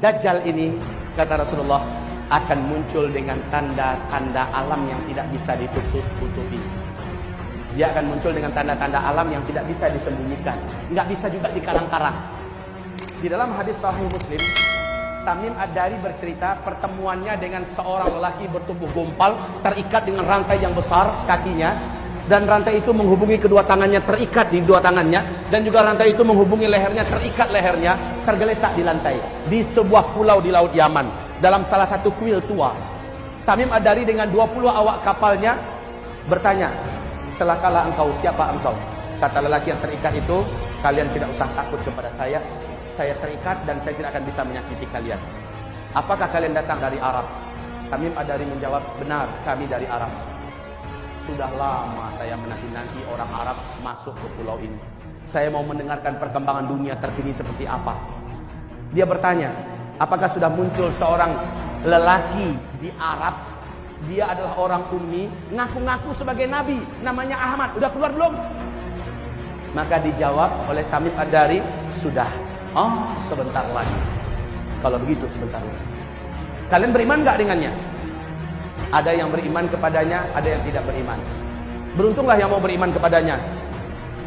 Dajjal ini, kata Rasulullah, akan muncul dengan tanda-tanda alam yang tidak bisa ditutup-tutupi. Dia akan muncul dengan tanda-tanda alam yang tidak bisa disembunyikan, nggak bisa juga dikarang-karang. Di dalam hadis Sahih Muslim, Tamim Ad-Dari bercerita pertemuannya dengan seorang lelaki bertubuh gumpal, terikat dengan rantai yang besar kakinya, dan rantai itu menghubungi kedua tangannya, terikat di dua tangannya, dan juga rantai itu menghubungi lehernya, terikat lehernya, tergeletak di lantai di sebuah pulau di Laut Yaman, dalam salah satu kuil tua. Tamim Ad-Dari dengan 20 awak kapalnya bertanya, celakalah engkau, siapa engkau? Kata lelaki yang terikat itu, kalian tidak usah takut kepada saya terikat dan saya tidak akan bisa menyakiti kalian. Apakah kalian datang dari Arab? Tamim Ad-Dari menjawab, benar, kami dari Arab. Sudah lama saya menanti-nanti orang Arab masuk ke pulau ini. Saya mau mendengarkan perkembangan dunia terkini seperti apa. Dia bertanya, apakah sudah muncul seorang lelaki di Arab? Dia adalah orang ummi, ngaku-ngaku sebagai nabi, namanya Ahmad. Udah keluar belum? Maka dijawab oleh Tamim Ad-Dari, sudah. Oh, sebentar lagi. Kalau begitu sebentar lagi. Kalian beriman gak dengannya? Ada yang beriman kepadanya, ada yang tidak beriman. Beruntunglah yang mau beriman kepadanya,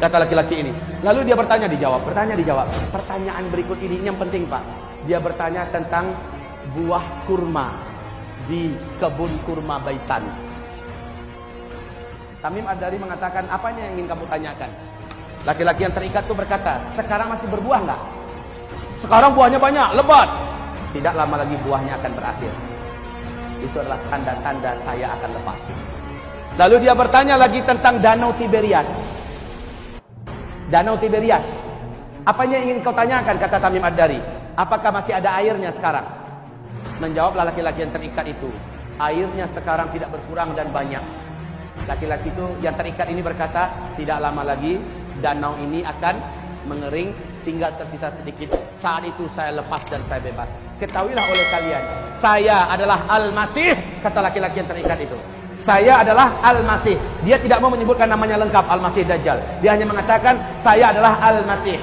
kata laki-laki ini. Lalu dia bertanya, dijawab. Pertanyaan berikut ini yang penting, Pak. Dia bertanya tentang buah kurma di kebun kurma Baisan. Tamim Ad-Dari mengatakan, apanya yang ingin kamu tanyakan? Laki-laki yang terikat itu berkata, sekarang masih berbuah enggak? Sekarang buahnya banyak, lebat. Tidak lama lagi buahnya akan berakhir. Itu adalah tanda-tanda saya akan lepas. Lalu dia bertanya lagi tentang Danau Tiberias. Danau Tiberias, apanya yang ingin kau tanyakan? Kata Tamim Ad-Dari, apakah masih ada airnya sekarang? Menjawablah laki-laki yang terikat itu, airnya sekarang tidak berkurang dan banyak. Laki-laki itu yang terikat ini berkata, tidak lama lagi danau ini akan mengering, tinggal tersisa sedikit. Saat itu saya lepas dan saya bebas. Ketahuilah oleh kalian, saya adalah Al-Masih, kata laki-laki yang terikat itu. Saya adalah Al-Masih. Dia tidak mau menyebutkan namanya lengkap, Al-Masih Dajjal. Dia hanya mengatakan, saya adalah Al-Masih.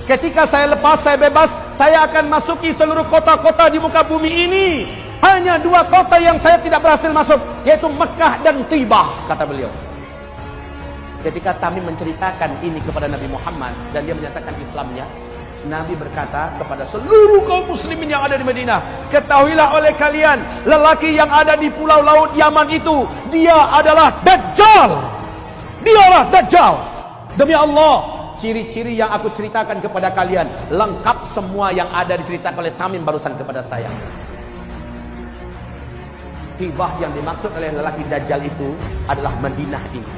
Ketika saya lepas, saya bebas, saya akan masuki seluruh kota-kota di muka bumi ini. Hanya 2 kota yang saya tidak berhasil masuk, yaitu Mekah dan Tibah, kata beliau. Ketika Tamim menceritakan ini kepada Nabi Muhammad dan dia menyatakan Islamnya, Nabi berkata kepada seluruh kaum muslimin yang ada di Madinah, ketahuilah oleh kalian, lelaki yang ada di pulau Laut Yaman itu, dia adalah Dajjal. Dialah Dajjal. Demi Allah, ciri-ciri yang aku ceritakan kepada kalian lengkap semua yang ada diceritakan oleh Tamim barusan kepada saya. Tibah yang dimaksud oleh lelaki Dajjal itu adalah Madinah ini.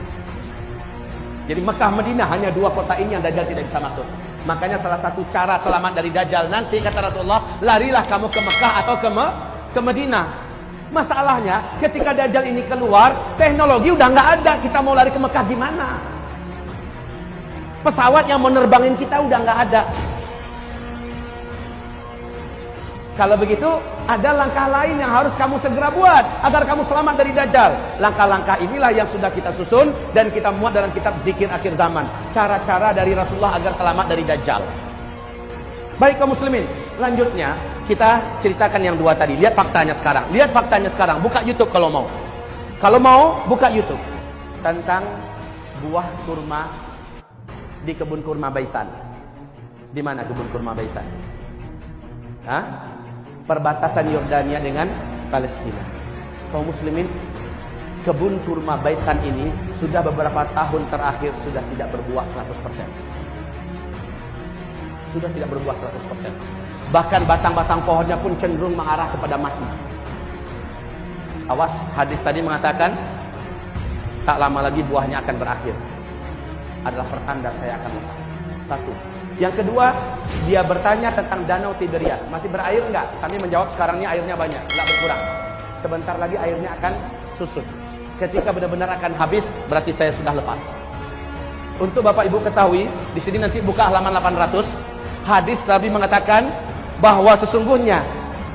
Jadi Mekah Madinah hanya 2 kota ini yang Dajjal tidak bisa masuk. Makanya salah satu cara selamat dari Dajjal nanti, kata Rasulullah, larilah kamu ke Mekah atau ke Madinah. Masalahnya ketika Dajjal ini keluar, teknologi udah nggak ada. Kita mau lari ke Mekah gimana? Pesawat yang mau nerbangin kita udah nggak ada. Kalau begitu, ada langkah lain yang harus kamu segera buat agar kamu selamat dari Dajjal. Langkah-langkah inilah yang sudah kita susun dan kita muat dalam kitab Zikir Akhir Zaman. Cara-cara dari Rasulullah agar selamat dari Dajjal. Baik kaum muslimin, lanjutnya kita ceritakan yang 2 tadi. Lihat faktanya sekarang. Lihat faktanya sekarang. Buka YouTube kalau mau. Kalau mau, buka YouTube. Tentang buah kurma di kebun kurma Baisan. Di mana kebun kurma Baisan? Hah? Perbatasan Yordania dengan Palestina. Kaum muslimin, kebun kurma Baisan ini sudah beberapa tahun terakhir sudah tidak berbuah 100%. Sudah tidak berbuah 100%. Bahkan batang-batang pohonnya pun cenderung mengarah kepada mati. Awas, hadis tadi mengatakan tak lama lagi buahnya akan berakhir. Adalah pertanda saya akan lepas. 1. Yang kedua, dia bertanya tentang Danau Tiberias. Masih berair enggak? Kami menjawab sekarang ini airnya banyak, enggak berkurang. Sebentar lagi airnya akan susut. Ketika benar-benar akan habis, berarti saya sudah lepas. Untuk Bapak Ibu ketahui, di sini nanti buka halaman 800. Hadis Nabi mengatakan bahwa sesungguhnya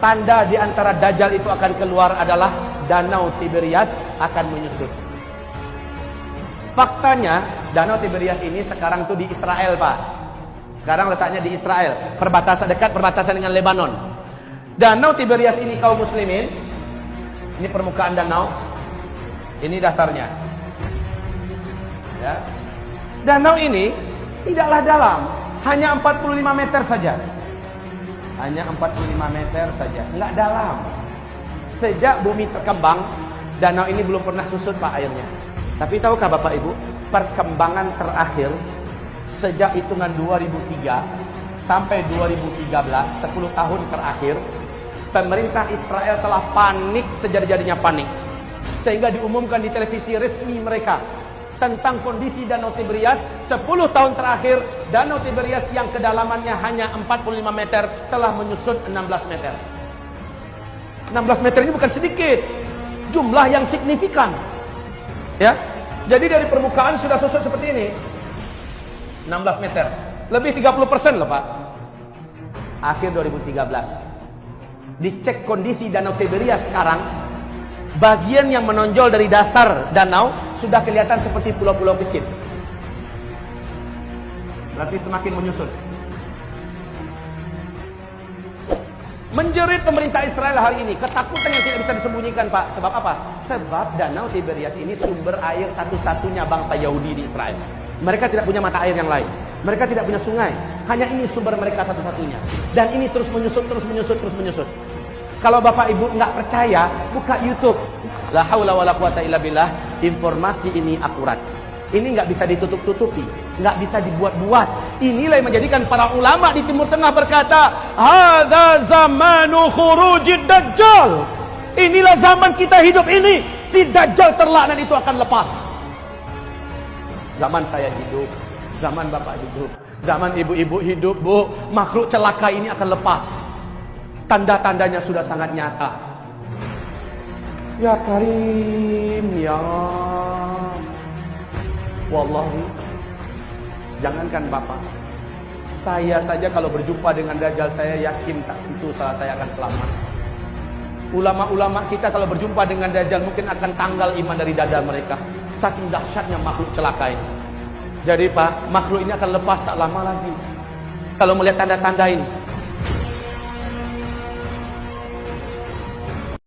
tanda di antara Dajjal itu akan keluar adalah Danau Tiberias akan menyusut. Faktanya, Danau Tiberias ini sekarang tuh di Israel, Pak. Sekarang letaknya di Israel, perbatasan dekat perbatasan dengan Lebanon. Danau Tiberias ini kaum muslimin, ini permukaan danau, ini dasarnya. Ya. Danau ini tidaklah dalam, hanya 45 meter saja. Hanya 45 meter saja, enggak dalam. Sejak bumi terkembang, danau ini belum pernah susut Pak airnya. Tapi tahukah Bapak Ibu, perkembangan terakhir sejak hitungan 2003 sampai 2013, 10 tahun terakhir, pemerintah Israel telah panik sejadi-jadinya panik. Sehingga diumumkan di televisi resmi mereka tentang kondisi Danau Tiberias. 10 tahun terakhir, Danau Tiberias yang kedalamannya hanya 45 meter telah menyusut 16 meter. 16 meter ini bukan sedikit, jumlah yang signifikan. Ya, jadi dari permukaan sudah susut seperti ini, 16 meter, lebih 30% loh Pak. Akhir 2013, dicek kondisi Danau Tiberias sekarang, bagian yang menonjol dari dasar danau sudah kelihatan seperti pulau-pulau kecil. Berarti semakin menyusut. Menjerit pemerintah Israel hari ini, ketakutan yang tidak bisa disembunyikan Pak. Sebab apa? Sebab Danau Tiberias ini sumber air satu-satunya bangsa Yahudi di Israel. Mereka tidak punya mata air yang lain. Mereka tidak punya sungai. Hanya ini sumber mereka satu-satunya. Dan ini terus menyusut, terus menyusut, terus menyusut. Kalau Bapak Ibu nggak percaya, buka YouTube. La haula wala quwata illa billah. Informasi ini akurat. Ini nggak bisa ditutup-tutupi, nggak bisa dibuat-buat. Inilah yang menjadikan para ulama di Timur Tengah berkata, "Hadza zamanu khurujid dajjal." Inilah zaman kita hidup ini. Si Dajjal terlaknat itu akan lepas. Zaman saya hidup, zaman Bapak hidup, zaman ibu-ibu hidup, Bu, makhluk celaka ini akan lepas. Tanda-tandanya sudah sangat nyata. Ya Karim, ya wallahi, jangankan Bapak, saya saja kalau berjumpa dengan Dajjal, saya yakin tak tentu saya akan selamat. Ulama-ulama kita kalau berjumpa dengan Dajjal mungkin akan tanggal iman dari dada mereka, saking dahsyatnya makhluk celaka ini. Jadi Pak, makhluk ini akan lepas tak lama lagi. Kalau melihat tanda-tanda ini,